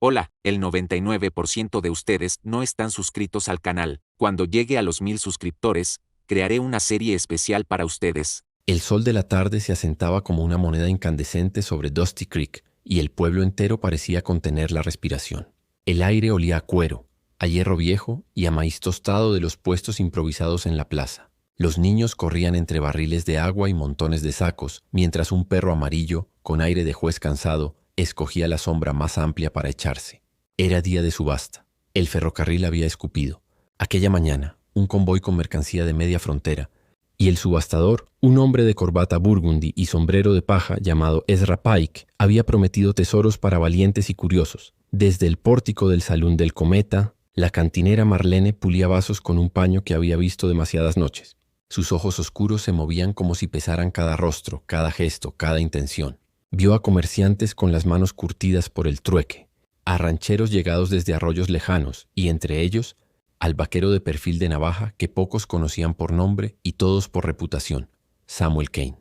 Hola, el 99% de ustedes no están suscritos al canal. Cuando llegue a los 1000 suscriptores, crearé una serie especial para ustedes. El sol de la tarde se asentaba como una moneda incandescente sobre Dusty Creek, y el pueblo entero parecía contener la respiración. El aire olía a cuero, a hierro viejo y a maíz tostado de los puestos improvisados en la plaza. Los niños corrían entre barriles de agua y montones de sacos, mientras un perro amarillo, con aire de juez cansado, escogía la sombra más amplia para echarse. Era día de subasta. El ferrocarril había escupido. Aquella mañana, un convoy con mercancía de media frontera, y el subastador, un hombre de corbata burgundy y sombrero de paja llamado Ezra Pike, había prometido tesoros para valientes y curiosos. Desde el pórtico del Salón del Cometa, la cantinera Marlene pulía vasos con un paño que había visto demasiadas noches. Sus ojos oscuros se movían como si pesaran cada rostro, cada gesto, cada intención. Vio a comerciantes con las manos curtidas por el trueque, a rancheros llegados desde arroyos lejanos y, entre ellos, al vaquero de perfil de navaja que pocos conocían por nombre y todos por reputación, Samuel Kane.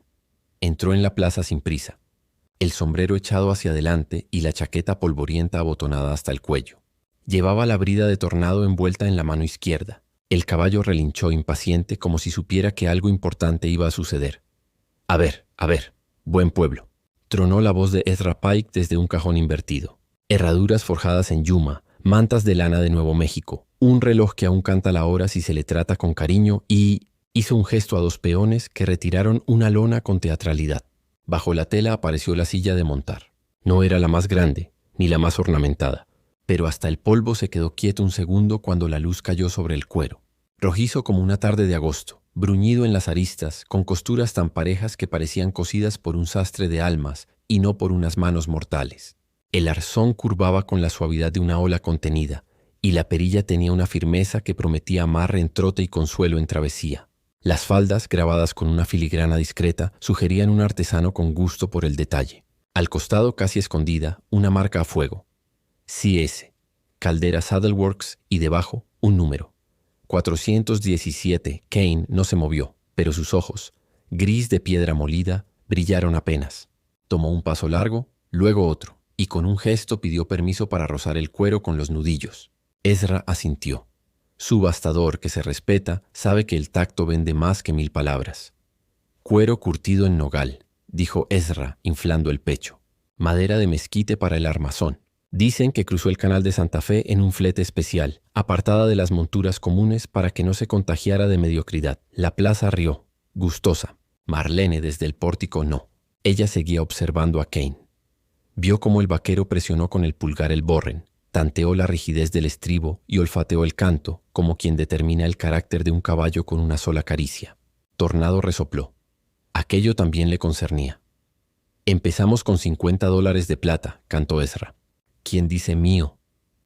Entró en la plaza sin prisa, el sombrero echado hacia adelante y la chaqueta polvorienta abotonada hasta el cuello. Llevaba la brida de tornado envuelta en la mano izquierda. El caballo relinchó impaciente como si supiera que algo importante iba a suceder. A ver, buen pueblo, tronó la voz de Ezra Pike desde un cajón invertido. Herraduras forjadas en yuma, mantas de lana de Nuevo México, un reloj que aún canta la hora si se le trata con cariño y hizo un gesto a dos peones que retiraron una lona con teatralidad. Bajo la tela apareció la silla de montar. No era la más grande, ni la más ornamentada, pero hasta el polvo se quedó quieto un segundo cuando la luz cayó sobre el cuero. Rojizo como una tarde de agosto, bruñido en las aristas, con costuras tan parejas que parecían cosidas por un sastre de almas y no por unas manos mortales. El arzón curvaba con la suavidad de una ola contenida, y la perilla tenía una firmeza que prometía amarre en trote y consuelo en travesía. Las faldas, grabadas con una filigrana discreta, sugerían un artesano con gusto por el detalle. Al costado, casi escondida, una marca a fuego. CS, Caldera Saddleworks, y debajo, un número. 417. Kane no se movió, pero sus ojos, gris de piedra molida, brillaron apenas. Tomó un paso largo, luego otro, y con un gesto pidió permiso para rozar el cuero con los nudillos. Ezra asintió. Subastador que se respeta sabe que el tacto vende más que 1000 palabras. Cuero curtido en nogal, dijo Ezra, inflando el pecho. Madera de mezquite para el armazón. Dicen que cruzó el canal de Santa Fe en un flete especial, apartada de las monturas comunes para que no se contagiara de mediocridad. La plaza rió, gustosa. Marlene desde el pórtico no. Ella seguía observando a Kane. Vio cómo el vaquero presionó con el pulgar el borren, tanteó la rigidez del estribo y olfateó el canto, como quien determina el carácter de un caballo con una sola caricia. Tornado resopló. Aquello también le concernía. Empezamos con $50 de plata, cantó Ezra. ¿Quién dice mío?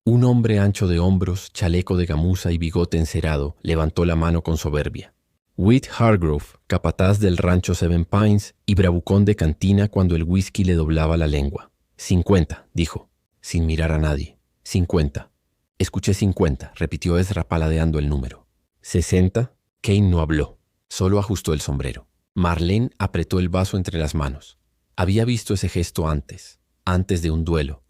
Un hombre ancho de hombros, chaleco de gamuza y bigote encerado, levantó la mano con soberbia. Whit Hargrove, capataz del rancho Seven Pines y bravucón de cantina cuando el whisky le doblaba la lengua. 50, dijo, sin mirar a nadie. 50. Escuché 50, repitió Ezra paladeando el número. 60. Kane no habló, solo ajustó el sombrero. Marlene apretó el vaso entre las manos. Había visto ese gesto antes de un duelo,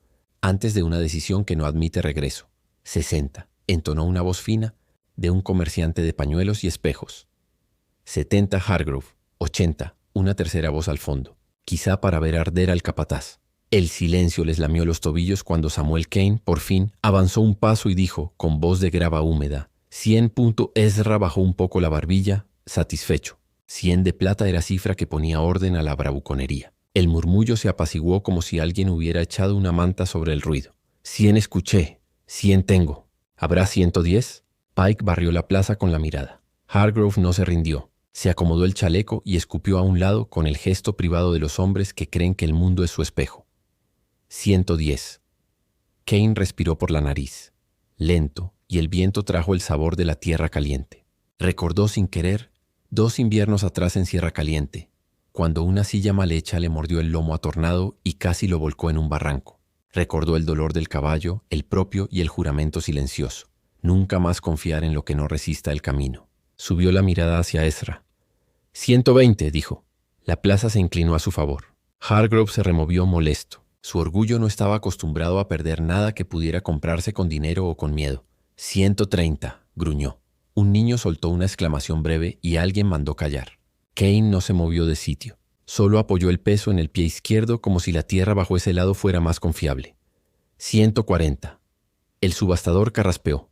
antes de una decisión que no admite regreso. 60, entonó una voz fina de un comerciante de pañuelos y espejos. 70 Hargrove, 80, una tercera voz al fondo, quizá para ver arder al capataz. El silencio les lamió los tobillos cuando Samuel Kane, por fin, avanzó un paso y dijo, con voz de grava húmeda, 100. Ezra bajó un poco la barbilla, satisfecho. 100 de plata era cifra que ponía orden a la bravuconería. El murmullo se apaciguó como si alguien hubiera echado una manta sobre el ruido. 100 escuché, 100 tengo. ¿Habrá 110? Pike barrió la plaza con la mirada. Hargrove no se rindió. Se acomodó el chaleco y escupió a un lado con el gesto privado de los hombres que creen que el mundo es su espejo. 110. Kane respiró por la nariz, lento, y el viento trajo el sabor de la tierra caliente. Recordó sin querer 2 inviernos atrás en Sierra Caliente, cuando una silla mal hecha le mordió el lomo atornado y casi lo volcó en un barranco. Recordó el dolor del caballo, el propio y el juramento silencioso. Nunca más confiar en lo que no resista el camino. Subió la mirada hacia Ezra. 120, dijo. La plaza se inclinó a su favor. Hargrove se removió molesto. Su orgullo no estaba acostumbrado a perder nada que pudiera comprarse con dinero o con miedo. 130, gruñó. Un niño soltó una exclamación breve y alguien mandó callar. Kane no se movió de sitio. Solo apoyó el peso en el pie izquierdo como si la tierra bajo ese lado fuera más confiable. 140. El subastador carraspeó.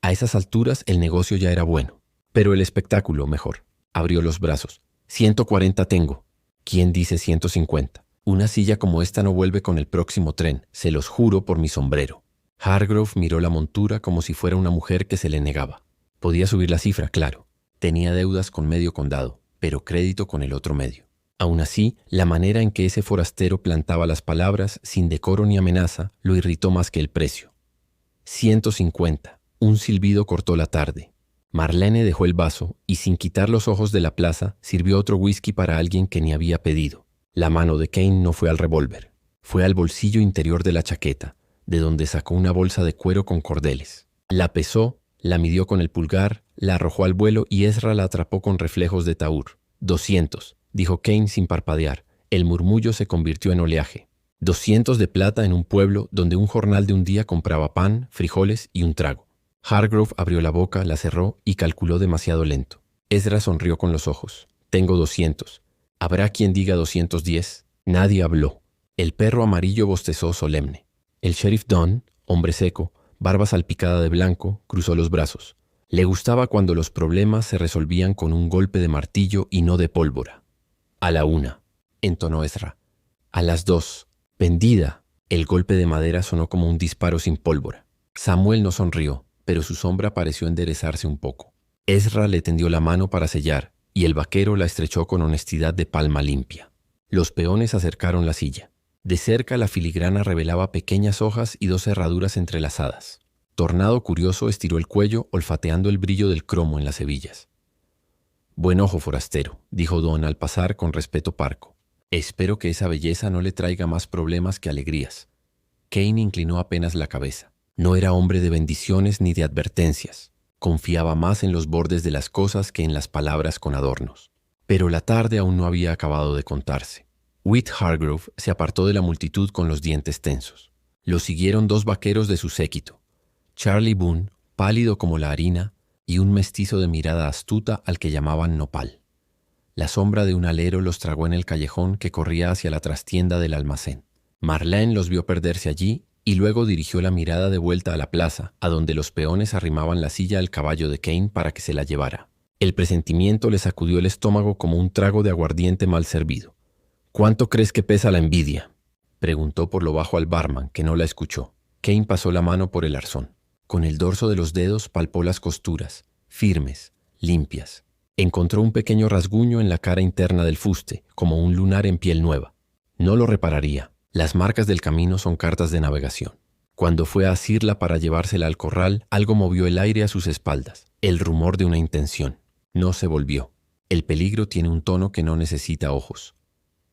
A esas alturas el negocio ya era bueno, pero el espectáculo mejor. Abrió los brazos. 140 tengo. ¿Quién dice 150? Una silla como esta no vuelve con el próximo tren, se los juro por mi sombrero. Hargrove miró la montura como si fuera una mujer que se le negaba. Podía subir la cifra, claro. Tenía deudas con medio condado, pero crédito con el otro medio. Aún así, la manera en que ese forastero plantaba las palabras, sin decoro ni amenaza, lo irritó más que el precio. 150. Un silbido cortó la tarde. Marlene dejó el vaso y, sin quitar los ojos de la plaza, sirvió otro whisky para alguien que ni había pedido. La mano de Kane no fue al revólver. Fue al bolsillo interior de la chaqueta, de donde sacó una bolsa de cuero con cordeles. La pesó, la midió con el pulgar, la arrojó al vuelo y Ezra la atrapó con reflejos de tahúr. 200, dijo Kane sin parpadear. El murmullo se convirtió en oleaje. 200 de plata en un pueblo donde un jornal de un día compraba pan, frijoles y un trago. Hargrove abrió la boca, la cerró y calculó demasiado lento. Ezra sonrió con los ojos. Tengo 200. ¿Habrá quien diga 210? Nadie habló. El perro amarillo bostezó solemne. El sheriff Dunn, hombre seco, barba salpicada de blanco, cruzó los brazos. Le gustaba cuando los problemas se resolvían con un golpe de martillo y no de pólvora. A la 1, entonó Ezra. A las 2, vendida. El golpe de madera sonó como un disparo sin pólvora. Samuel no sonrió, pero su sombra pareció enderezarse un poco. Ezra le tendió la mano para sellar, y el vaquero la estrechó con honestidad de palma limpia. Los peones acercaron la silla. De cerca la filigrana revelaba pequeñas hojas y 2 herraduras entrelazadas. Tornado curioso estiró el cuello, olfateando el brillo del cromo en las hebillas. «Buen ojo, forastero», dijo Don al pasar con respeto parco. «Espero que esa belleza no le traiga más problemas que alegrías». Kane inclinó apenas la cabeza. No era hombre de bendiciones ni de advertencias. Confiaba más en los bordes de las cosas que en las palabras con adornos. Pero la tarde aún no había acabado de contarse. Whit Hargrove se apartó de la multitud con los dientes tensos. Lo siguieron 2 vaqueros de su séquito. Charlie Boone, pálido como la harina, y un mestizo de mirada astuta al que llamaban Nopal. La sombra de un alero los tragó en el callejón que corría hacia la trastienda del almacén. Marlene los vio perderse allí y luego dirigió la mirada de vuelta a la plaza, a donde los peones arrimaban la silla al caballo de Kane para que se la llevara. El presentimiento le sacudió el estómago como un trago de aguardiente mal servido. «¿Cuánto crees que pesa la envidia?», preguntó por lo bajo al barman, que no la escuchó. Kane pasó la mano por el arzón. Con el dorso de los dedos palpó las costuras, firmes, limpias. Encontró un pequeño rasguño en la cara interna del fuste, como un lunar en piel nueva. No lo repararía. Las marcas del camino son cartas de navegación. Cuando fue a asirla para llevársela al corral, algo movió el aire a sus espaldas. El rumor de una intención. No se volvió. El peligro tiene un tono que no necesita ojos.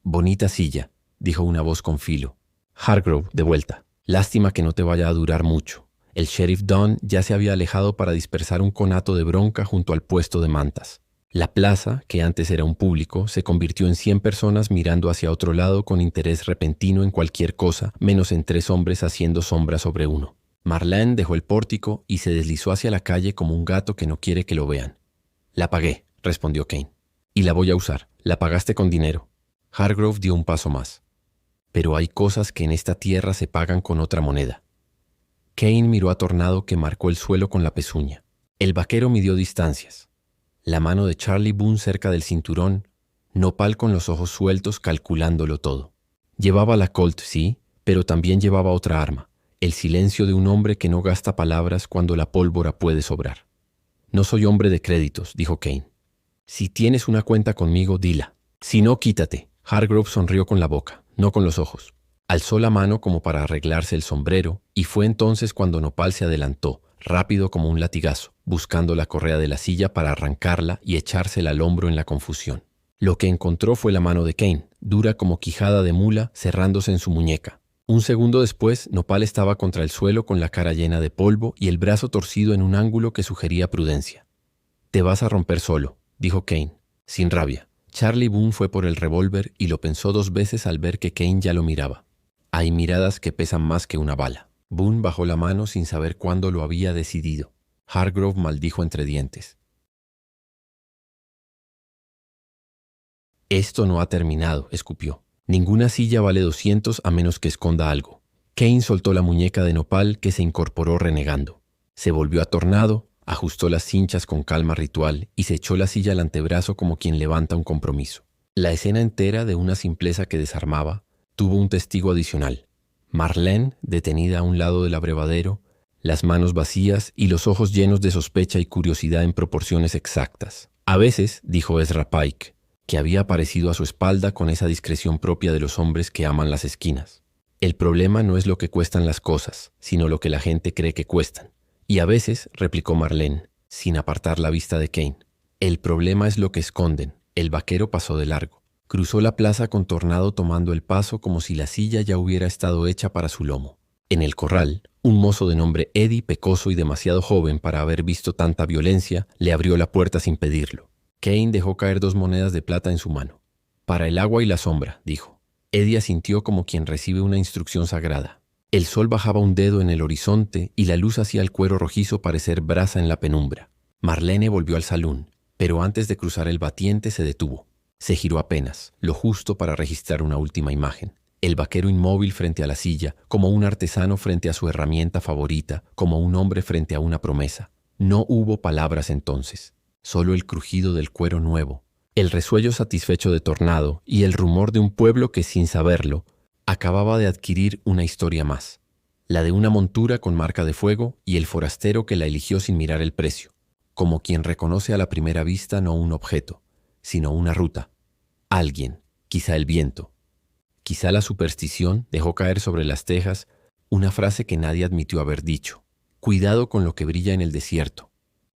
«Bonita silla», dijo una voz con filo. «Hargrove, de vuelta. Lástima que no te vaya a durar mucho». El sheriff Dunn ya se había alejado para dispersar un conato de bronca junto al puesto de mantas. La plaza, que antes era un público, se convirtió en 100 personas mirando hacia otro lado con interés repentino en cualquier cosa, menos en 3 hombres haciendo sombra sobre uno. Marlene dejó el pórtico y se deslizó hacia la calle como un gato que no quiere que lo vean. «La pagué», respondió Kane. «Y la voy a usar. La pagaste con dinero». Hargrove dio un paso más. «Pero hay cosas que en esta tierra se pagan con otra moneda». Kane miró a Tornado, que marcó el suelo con la pezuña. El vaquero midió distancias. La mano de Charlie Boone cerca del cinturón, Nopal con los ojos sueltos calculándolo todo. Llevaba la Colt, sí, pero también llevaba otra arma, el silencio de un hombre que no gasta palabras cuando la pólvora puede sobrar. «No soy hombre de créditos», dijo Kane. «Si tienes una cuenta conmigo, dila. Si no, quítate». Hargrove sonrió con la boca, no con los ojos. Alzó la mano como para arreglarse el sombrero y fue entonces cuando Nopal se adelantó, rápido como un latigazo, buscando la correa de la silla para arrancarla y echársela al hombro en la confusión. Lo que encontró fue la mano de Kane, dura como quijada de mula, cerrándose en su muñeca. Un segundo después, Nopal estaba contra el suelo con la cara llena de polvo y el brazo torcido en un ángulo que sugería prudencia. «Te vas a romper solo», dijo Kane, sin rabia. Charlie Boone fue por el revólver y lo pensó 2 veces al ver que Kane ya lo miraba. Hay miradas que pesan más que una bala. Boone bajó la mano sin saber cuándo lo había decidido. Hargrove maldijo entre dientes. Esto no ha terminado, escupió. Ninguna silla vale 200 a menos que esconda algo. Kane soltó la muñeca de nopal que se incorporó renegando. Se volvió a Tornado, ajustó las cinchas con calma ritual y se echó la silla al antebrazo como quien levanta un compromiso. La escena entera, de una simpleza que desarmaba, tuvo un testigo adicional. Marlene, detenida a un lado del abrevadero, las manos vacías y los ojos llenos de sospecha y curiosidad en proporciones exactas. A veces, dijo Ezra Pike, que había aparecido a su espalda con esa discreción propia de los hombres que aman las esquinas. El problema no es lo que cuestan las cosas, sino lo que la gente cree que cuestan. Y a veces, replicó Marlene, sin apartar la vista de Kane, el problema es lo que esconden. El vaquero pasó de largo. Cruzó la plaza con Tornado tomando el paso como si la silla ya hubiera estado hecha para su lomo. En el corral, un mozo de nombre Eddie, pecoso y demasiado joven para haber visto tanta violencia, le abrió la puerta sin pedirlo. Kane dejó caer 2 monedas de plata en su mano. «Para el agua y la sombra», dijo. Eddie asintió como quien recibe una instrucción sagrada. El sol bajaba un dedo en el horizonte y la luz hacía el cuero rojizo parecer brasa en la penumbra. Marlene volvió al salón, pero antes de cruzar el batiente se detuvo. Se giró apenas, lo justo para registrar una última imagen. El vaquero inmóvil frente a la silla, como un artesano frente a su herramienta favorita, como un hombre frente a una promesa. No hubo palabras entonces, solo el crujido del cuero nuevo, el resuello satisfecho de Tornado y el rumor de un pueblo que, sin saberlo, acababa de adquirir una historia más, la de una montura con marca de fuego y el forastero que la eligió sin mirar el precio, como quien reconoce a la primera vista no un objeto, sino una ruta. Alguien, quizá el viento, quizá la superstición, dejó caer sobre las tejas una frase que nadie admitió haber dicho. Cuidado con lo que brilla en el desierto.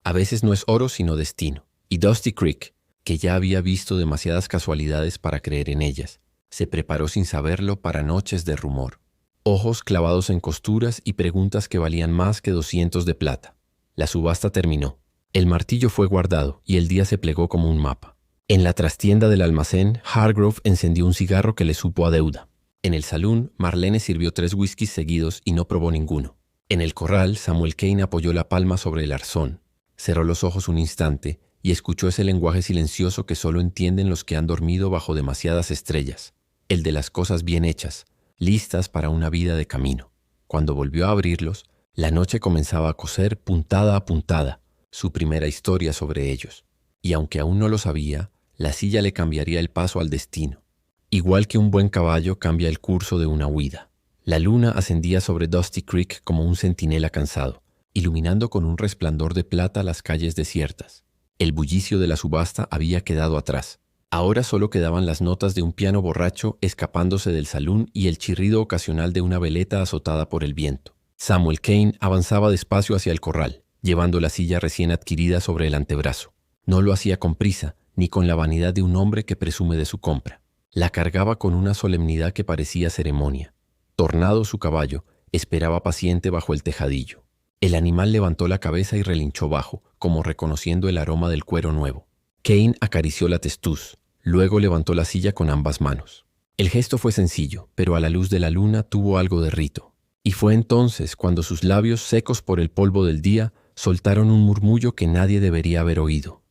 A veces no es oro sino destino. Y Dusty Creek, que ya había visto demasiadas casualidades para creer en ellas, se preparó sin saberlo para noches de rumor. Ojos clavados en costuras y preguntas que valían más que 200 de plata. La subasta terminó. El martillo fue guardado y el día se plegó como un mapa. En la trastienda del almacén, Hargrove encendió un cigarro que le supo a deuda. En el salón, Marlene sirvió 3 whiskies seguidos y no probó ninguno. En el corral, Samuel Kane apoyó la palma sobre el arzón, cerró los ojos un instante y escuchó ese lenguaje silencioso que solo entienden los que han dormido bajo demasiadas estrellas, el de las cosas bien hechas, listas para una vida de camino. Cuando volvió a abrirlos, la noche comenzaba a coser puntada a puntada su primera historia sobre ellos. Y aunque aún no lo sabía, la silla le cambiaría el paso al destino, igual que un buen caballo cambia el curso de una huida. La luna ascendía sobre Dusty Creek como un centinela cansado, iluminando con un resplandor de plata las calles desiertas. El bullicio de la subasta había quedado atrás. Ahora solo quedaban las notas de un piano borracho escapándose del salón y el chirrido ocasional de una veleta azotada por el viento. Samuel Kane avanzaba despacio hacia el corral, llevando la silla recién adquirida sobre el antebrazo. No lo hacía con prisa, ni con la vanidad de un hombre que presume de su compra. La cargaba con una solemnidad que parecía ceremonia. Tornado, su caballo, esperaba paciente bajo el tejadillo. El animal levantó la cabeza y relinchó bajo, como reconociendo el aroma del cuero nuevo. Kane acarició la testuz, luego levantó la silla con ambas manos. El gesto fue sencillo, pero a la luz de la luna tuvo algo de rito. Y fue entonces cuando sus labios, secos por el polvo del día, soltaron un murmullo que nadie debería haber oído.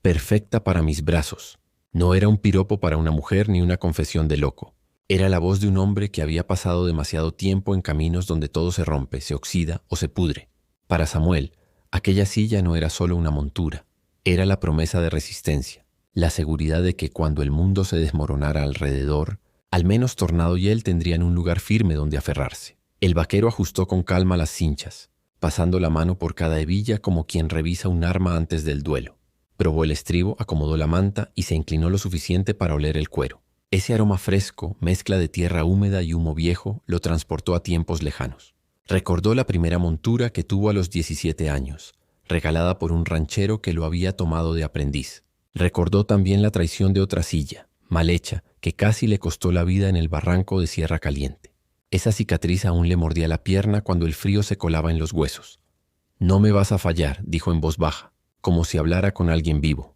Perfecta para mis brazos. No era un piropo para una mujer ni una confesión de loco. Era la voz de un hombre que había pasado demasiado tiempo en caminos donde todo se rompe, se oxida o se pudre. Para Samuel, aquella silla no era solo una montura, era la promesa de resistencia, la seguridad de que cuando el mundo se desmoronara alrededor, al menos Tornado y él tendrían un lugar firme donde aferrarse. El vaquero ajustó con calma las cinchas, pasando la mano por cada hebilla como quien revisa un arma antes del duelo. Probó el estribo, acomodó la manta y se inclinó lo suficiente para oler el cuero. Ese aroma fresco, mezcla de tierra húmeda y humo viejo, lo transportó a tiempos lejanos. Recordó la primera montura que tuvo a los 17 años, regalada por un ranchero que lo había tomado de aprendiz. Recordó también la traición de otra silla, mal hecha, que casi le costó la vida en el barranco de Sierra Caliente. Esa cicatriz aún le mordía la pierna cuando el frío se colaba en los huesos. «No me vas a fallar», dijo en voz baja, como si hablara con alguien vivo.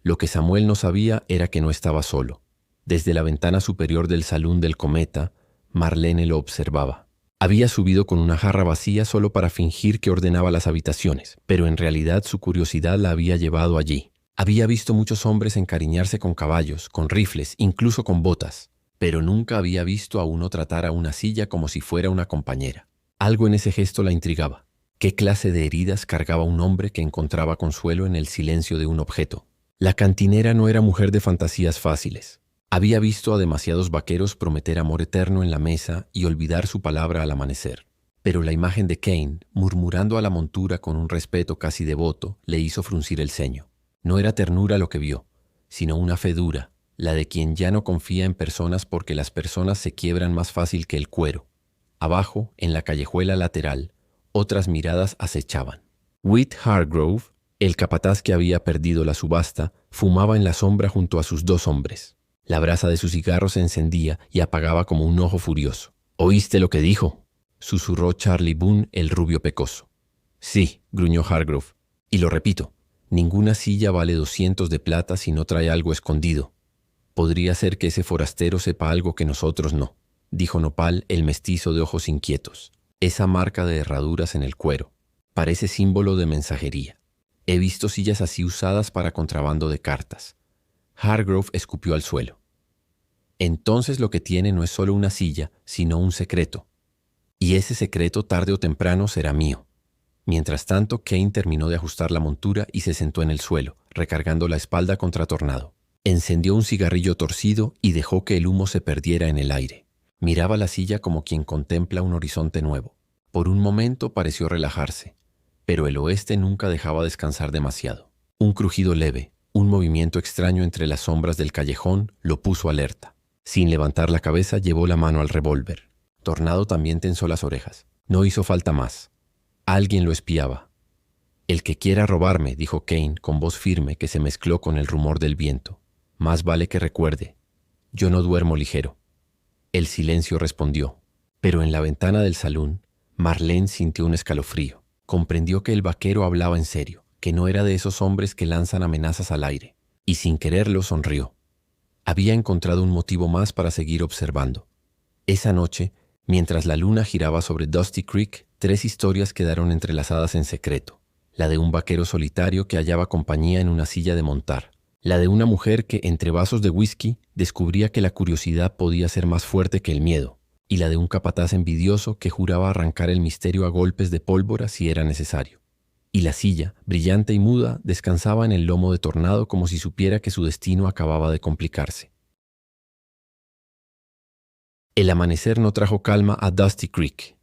Lo que Samuel no sabía era que no estaba solo. Desde la ventana superior del salón del Cometa, Marlene lo observaba. Había subido con una jarra vacía solo para fingir que ordenaba las habitaciones, pero en realidad su curiosidad la había llevado allí. Había visto muchos hombres encariñarse con caballos, con rifles, incluso con botas, pero nunca había visto a uno tratar a una silla como si fuera una compañera. Algo en ese gesto la intrigaba. ¿Qué clase de heridas cargaba un hombre que encontraba consuelo en el silencio de un objeto? La cantinera no era mujer de fantasías fáciles. Había visto a demasiados vaqueros prometer amor eterno en la mesa y olvidar su palabra al amanecer. Pero la imagen de Kane, murmurando a la montura con un respeto casi devoto, le hizo fruncir el ceño. No era ternura lo que vio, sino una fe dura, la de quien ya no confía en personas porque las personas se quiebran más fácil que el cuero. Abajo, en la callejuela lateral, otras miradas acechaban. Whit Hargrove, el capataz que había perdido la subasta, fumaba en la sombra junto a sus dos hombres. La brasa de su cigarro se encendía y apagaba como un ojo furioso. «¿Oíste lo que dijo?», susurró Charlie Boone, el rubio pecoso. «Sí», gruñó Hargrove. «Y lo repito, ninguna silla vale 200 de plata si no trae algo escondido. Podría ser que ese forastero sepa algo que nosotros no», dijo Nopal, el mestizo de ojos inquietos. «Esa marca de herraduras en el cuero. Parece símbolo de mensajería. He visto sillas así usadas para contrabando de cartas». Hargrove escupió al suelo. «Entonces lo que tiene no es solo una silla, sino un secreto. Y ese secreto tarde o temprano será mío». Mientras tanto, Kane terminó de ajustar la montura y se sentó en el suelo, recargando la espalda contra Tornado. Encendió un cigarrillo torcido y dejó que el humo se perdiera en el aire. Miraba la silla como quien contempla un horizonte nuevo. Por un momento pareció relajarse, pero el oeste nunca dejaba descansar demasiado. Un crujido leve, un movimiento extraño entre las sombras del callejón lo puso alerta. Sin levantar la cabeza, llevó la mano al revólver. Tornado también tensó las orejas. No hizo falta más. Alguien lo espiaba. «El que quiera robarme», dijo Kane con voz firme que se mezcló con el rumor del viento. «Más vale que recuerde, yo no duermo ligero». El silencio respondió, pero en la ventana del salón, Marlene sintió un escalofrío. Comprendió que el vaquero hablaba en serio, que no era de esos hombres que lanzan amenazas al aire, y sin quererlo sonrió. Había encontrado un motivo más para seguir observando. Esa noche, mientras la luna giraba sobre Dusty Creek, 3 historias quedaron entrelazadas en secreto. La de un vaquero solitario que hallaba compañía en una silla de montar. La de una mujer que, entre vasos de whisky, descubría que la curiosidad podía ser más fuerte que el miedo. Y la de un capataz envidioso que juraba arrancar el misterio a golpes de pólvora si era necesario. Y la silla, brillante y muda, descansaba en el lomo de Tornado como si supiera que su destino acababa de complicarse. El amanecer no trajo calma a Dusty Creek.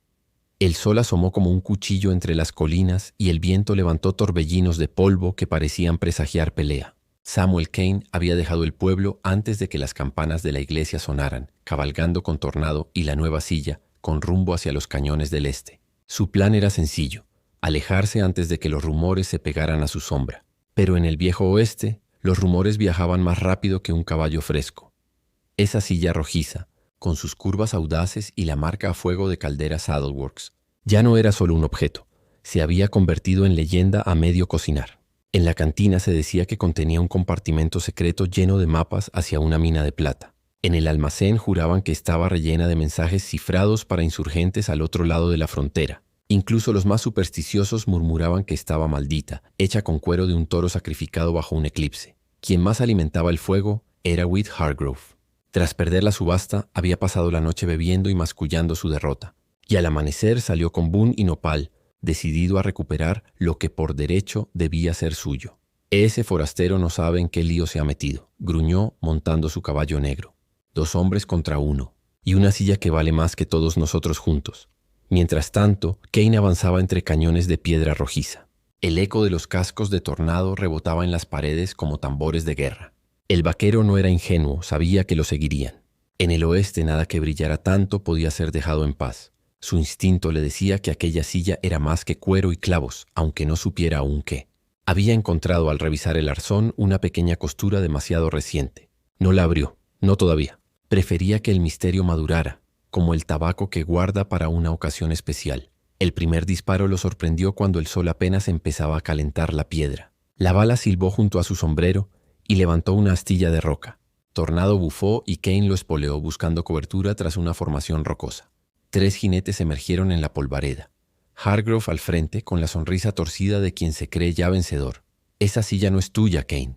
El sol asomó como un cuchillo entre las colinas y el viento levantó torbellinos de polvo que parecían presagiar pelea. Samuel Kane había dejado el pueblo antes de que las campanas de la iglesia sonaran, cabalgando con Tornado y la nueva silla con rumbo hacia los cañones del este. Su plan era sencillo: alejarse antes de que los rumores se pegaran a su sombra. Pero en el viejo oeste, los rumores viajaban más rápido que un caballo fresco. Esa silla rojiza, con sus curvas audaces y la marca a fuego de Caldera Saddleworks, ya no era solo un objeto, se había convertido en leyenda a medio cocinar. En la cantina se decía que contenía un compartimento secreto lleno de mapas hacia una mina de plata. En el almacén juraban que estaba rellena de mensajes cifrados para insurgentes al otro lado de la frontera. Incluso los más supersticiosos murmuraban que estaba maldita, hecha con cuero de un toro sacrificado bajo un eclipse. Quien más alimentaba el fuego era Whit Hargrove. Tras perder la subasta, había pasado la noche bebiendo y mascullando su derrota. Y al amanecer salió con Boone y Nopal, decidido a recuperar lo que por derecho debía ser suyo. «Ese forastero no sabe en qué lío se ha metido», gruñó montando su caballo negro. «2 hombres contra 1, y una silla que vale más que todos nosotros juntos». Mientras tanto, Kane avanzaba entre cañones de piedra rojiza. El eco de los cascos de Tornado rebotaba en las paredes como tambores de guerra. El vaquero no era ingenuo, sabía que lo seguirían. En el oeste nada que brillara tanto podía ser dejado en paz. Su instinto le decía que aquella silla era más que cuero y clavos, aunque no supiera aún qué. Había encontrado al revisar el arzón una pequeña costura demasiado reciente. No la abrió, no todavía. Prefería que el misterio madurara, como el tabaco que guarda para una ocasión especial. El primer disparo lo sorprendió cuando el sol apenas empezaba a calentar la piedra. La bala silbó junto a su sombrero y levantó una astilla de roca. Tornado bufó y Kane lo espoleó buscando cobertura tras una formación rocosa. 3 jinetes emergieron en la polvareda. Hargrove al frente, con la sonrisa torcida de quien se cree ya vencedor. «Esa silla no es tuya, Kane»,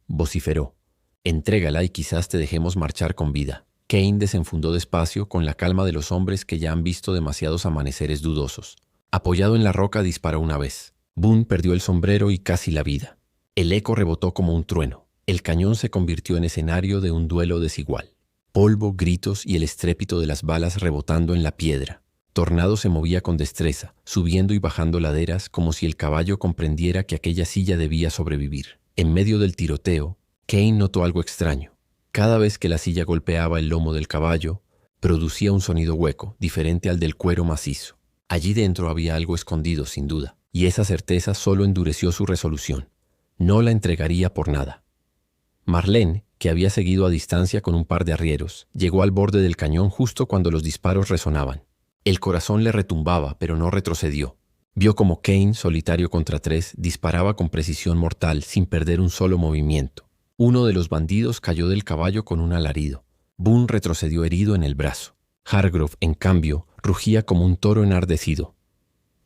vociferó. «Entrégala y quizás te dejemos marchar con vida». Kane desenfundó despacio con la calma de los hombres que ya han visto demasiados amaneceres dudosos. Apoyado en la roca disparó una vez. Boone perdió el sombrero y casi la vida. El eco rebotó como un trueno. El cañón se convirtió en escenario de un duelo desigual. Polvo, gritos y el estrépito de las balas rebotando en la piedra. Tornado se movía con destreza, subiendo y bajando laderas como si el caballo comprendiera que aquella silla debía sobrevivir. En medio del tiroteo, Kane notó algo extraño. Cada vez que la silla golpeaba el lomo del caballo, producía un sonido hueco, diferente al del cuero macizo. Allí dentro había algo escondido, sin duda, y esa certeza solo endureció su resolución. No la entregaría por nada. Marlene, que había seguido a distancia con un par de arrieros, llegó al borde del cañón justo cuando los disparos resonaban. El corazón le retumbaba, pero no retrocedió. Vio como Kane, solitario contra 3, disparaba con precisión mortal sin perder un solo movimiento. Uno de los bandidos cayó del caballo con un alarido. Boone retrocedió herido en el brazo. Hargrove, en cambio, rugía como un toro enardecido.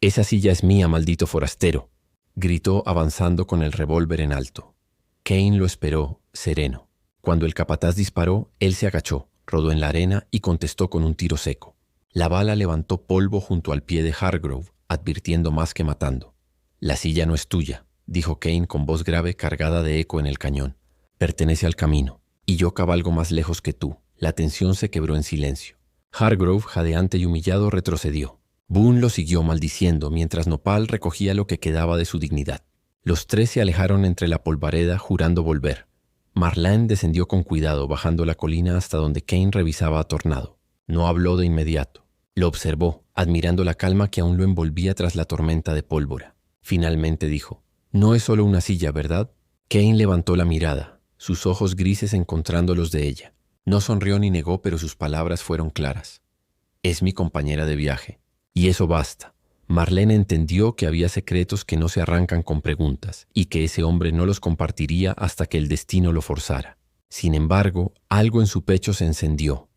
«Esa silla es mía, maldito forastero», gritó avanzando con el revólver en alto. Kane lo esperó, sereno. Cuando el capataz disparó, él se agachó, rodó en la arena y contestó con un tiro seco. La bala levantó polvo junto al pie de Hargrove, advirtiendo más que matando. «La silla no es tuya», dijo Kane con voz grave cargada de eco en el cañón. «Pertenece al camino, y yo cabalgo más lejos que tú». La tensión se quebró en silencio. Hargrove, jadeante y humillado, retrocedió. Boone lo siguió maldiciendo mientras Nopal recogía lo que quedaba de su dignidad. Los 3 se alejaron entre la polvareda jurando volver. Marlene descendió con cuidado bajando la colina hasta donde Kane revisaba a Tornado. No habló de inmediato. Lo observó, admirando la calma que aún lo envolvía tras la tormenta de pólvora. Finalmente dijo: «No es solo una silla, ¿verdad?» Kane levantó la mirada, sus ojos grises encontrando los de ella. No sonrió ni negó, pero sus palabras fueron claras. «Es mi compañera de viaje. Y eso basta». Marlene entendió que había secretos que no se arrancan con preguntas y que ese hombre no los compartiría hasta que el destino lo forzara. Sin embargo, algo en su pecho se encendió.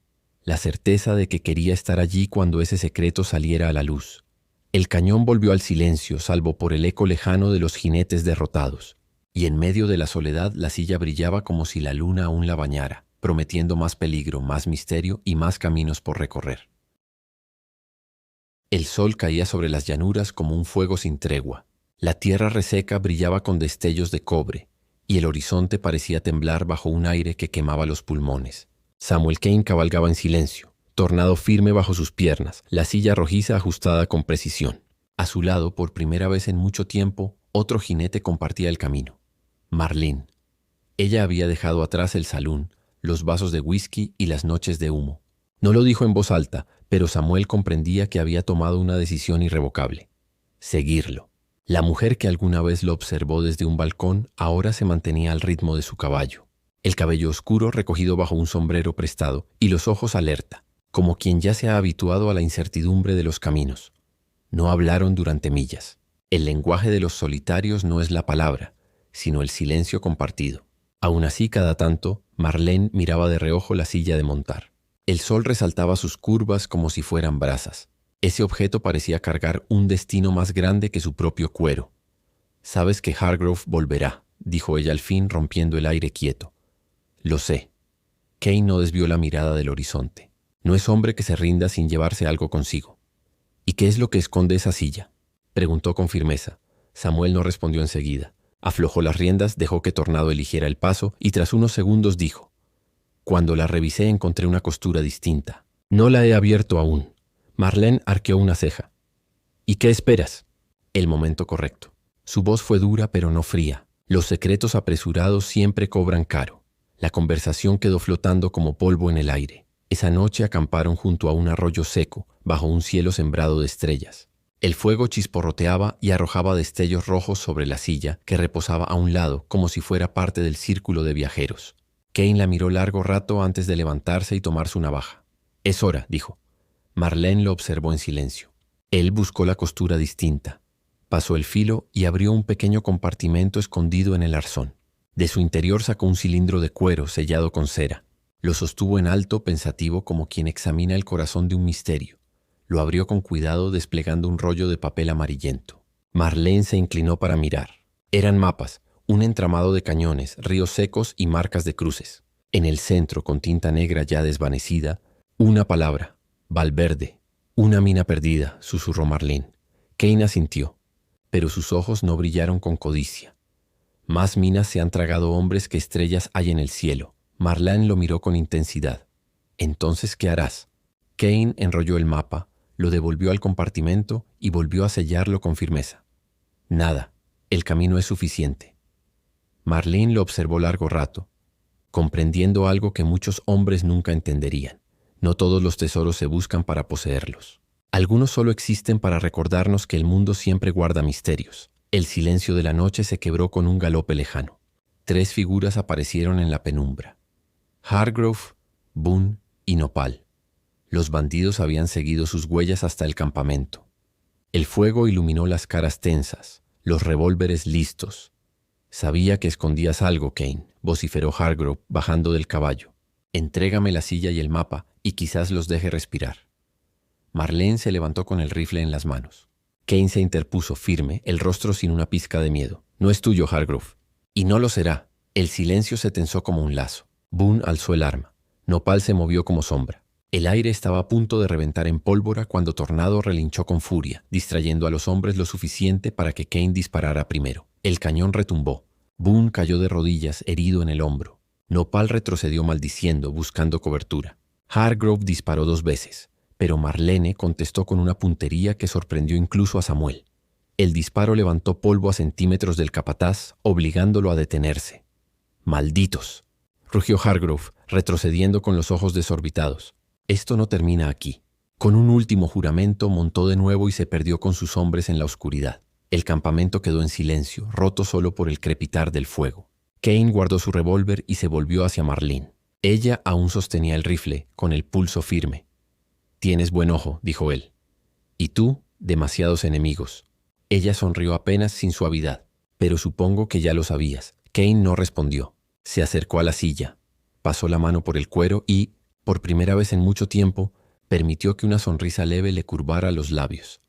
La certeza de que quería estar allí cuando ese secreto saliera a la luz. El cañón volvió al silencio, salvo por el eco lejano de los jinetes derrotados. Y en medio de la soledad la silla brillaba como si la luna aún la bañara, prometiendo más peligro, más misterio y más caminos por recorrer. El sol caía sobre las llanuras como un fuego sin tregua. La tierra reseca brillaba con destellos de cobre, y el horizonte parecía temblar bajo un aire que quemaba los pulmones. Samuel Kane cabalgaba en silencio, Tornado firme bajo sus piernas, la silla rojiza ajustada con precisión. A su lado, por primera vez en mucho tiempo, otro jinete compartía el camino. Marlene. Ella había dejado atrás el salón, los vasos de whisky y las noches de humo. No lo dijo en voz alta, pero Samuel comprendía que había tomado una decisión irrevocable. Seguirlo. La mujer que alguna vez lo observó desde un balcón ahora se mantenía al ritmo de su caballo. El cabello oscuro recogido bajo un sombrero prestado y los ojos alerta, como quien ya se ha habituado a la incertidumbre de los caminos. No hablaron durante millas. El lenguaje de los solitarios no es la palabra, sino el silencio compartido. Aún así, cada tanto, Marlene miraba de reojo la silla de montar. El sol resaltaba sus curvas como si fueran brasas. Ese objeto parecía cargar un destino más grande que su propio cuero. «Sabes que Hargrove volverá», dijo ella al fin, rompiendo el aire quieto. «Lo sé». Kane no desvió la mirada del horizonte. No es hombre que se rinda sin llevarse algo consigo. «¿Y qué es lo que esconde esa silla?», preguntó con firmeza. Samuel no respondió enseguida. Aflojó las riendas, dejó que Tornado eligiera el paso y tras unos segundos dijo: «Cuando la revisé encontré una costura distinta. No la he abierto aún». Marlene arqueó una ceja. «¿Y qué esperas?». El momento correcto. Su voz fue dura pero no fría. Los secretos apresurados siempre cobran caro. La conversación quedó flotando como polvo en el aire. Esa noche acamparon junto a un arroyo seco, bajo un cielo sembrado de estrellas. El fuego chisporroteaba y arrojaba destellos rojos sobre la silla que reposaba a un lado como si fuera parte del círculo de viajeros. Kane la miró largo rato antes de levantarse y tomar su navaja. «Es hora», dijo. Marlene lo observó en silencio. Él buscó la costura distinta. Pasó el filo y abrió un pequeño compartimento escondido en el arzón. De su interior sacó un cilindro de cuero sellado con cera. Lo sostuvo en alto, pensativo, como quien examina el corazón de un misterio. Lo abrió con cuidado, desplegando un rollo de papel amarillento. Marlene se inclinó para mirar. Eran mapas, un entramado de cañones, ríos secos y marcas de cruces. En el centro, con tinta negra ya desvanecida, una palabra: Valverde. Una mina perdida, susurró Marlene. Kane asintió, pero sus ojos no brillaron con codicia. Más minas se han tragado hombres que estrellas hay en el cielo. Marlene lo miró con intensidad. Entonces, ¿qué harás? Kane enrolló el mapa, lo devolvió al compartimento y volvió a sellarlo con firmeza. Nada, el camino es suficiente. Marlene lo observó largo rato, comprendiendo algo que muchos hombres nunca entenderían. No todos los tesoros se buscan para poseerlos. Algunos solo existen para recordarnos que el mundo siempre guarda misterios. El silencio de la noche se quebró con un galope lejano. 3 figuras aparecieron en la penumbra: Hargrove, Boone y Nopal. Los bandidos habían seguido sus huellas hasta el campamento. El fuego iluminó las caras tensas, los revólveres listos. Sabía que escondías algo, Kane, vociferó Hargrove bajando del caballo. Entrégame la silla y el mapa, y quizás los deje respirar. Marlene se levantó con el rifle en las manos. Kane se interpuso firme, el rostro sin una pizca de miedo. No es tuyo, Hargrove. Y no lo será. El silencio se tensó como un lazo. Boone alzó el arma. Nopal se movió como sombra. El aire estaba a punto de reventar en pólvora cuando Tornado relinchó con furia, distrayendo a los hombres lo suficiente para que Kane disparara primero. El cañón retumbó. Boone cayó de rodillas, herido en el hombro. Nopal retrocedió maldiciendo, buscando cobertura. Hargrove disparó 2 veces, pero Marlene contestó con una puntería que sorprendió incluso a Samuel. El disparo levantó polvo a centímetros del capataz, obligándolo a detenerse. ¡Malditos!, rugió Hargrove, retrocediendo con los ojos desorbitados. Esto no termina aquí. Con un último juramento montó de nuevo y se perdió con sus hombres en la oscuridad. El campamento quedó en silencio, roto solo por el crepitar del fuego. Kane guardó su revólver y se volvió hacia Marlene. Ella aún sostenía el rifle, con el pulso firme. «Tienes buen ojo», dijo él. «Y tú, demasiados enemigos». Ella sonrió apenas, sin suavidad. «Pero supongo que ya lo sabías». Kane no respondió. Se acercó a la silla, pasó la mano por el cuero y, por primera vez en mucho tiempo, permitió que una sonrisa leve le curvara los labios.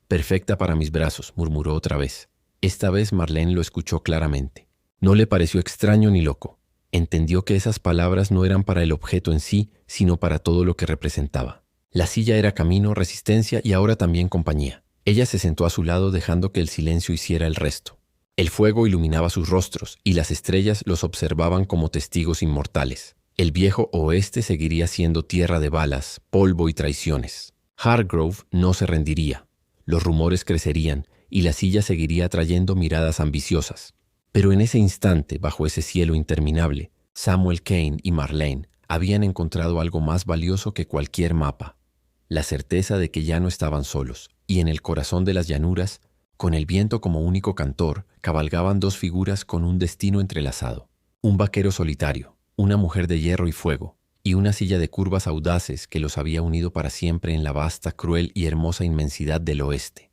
«Perfecta para mis brazos», murmuró otra vez. Esta vez Marlene lo escuchó claramente. No le pareció extraño ni loco. Entendió que esas palabras no eran para el objeto en sí, sino para todo lo que representaba. La silla era camino, resistencia y ahora también compañía. Ella se sentó a su lado dejando que el silencio hiciera el resto. El fuego iluminaba sus rostros y las estrellas los observaban como testigos inmortales. El viejo oeste seguiría siendo tierra de balas, polvo y traiciones. Hargrove no se rendiría. Los rumores crecerían y la silla seguiría atrayendo miradas ambiciosas. Pero en ese instante, bajo ese cielo interminable, Samuel Kane y Marlene habían encontrado algo más valioso que cualquier mapa: la certeza de que ya no estaban solos, y en el corazón de las llanuras, con el viento como único cantor, cabalgaban 2 figuras con un destino entrelazado: un vaquero solitario, una mujer de hierro y fuego, y una silla de curvas audaces que los había unido para siempre en la vasta, cruel y hermosa inmensidad del oeste.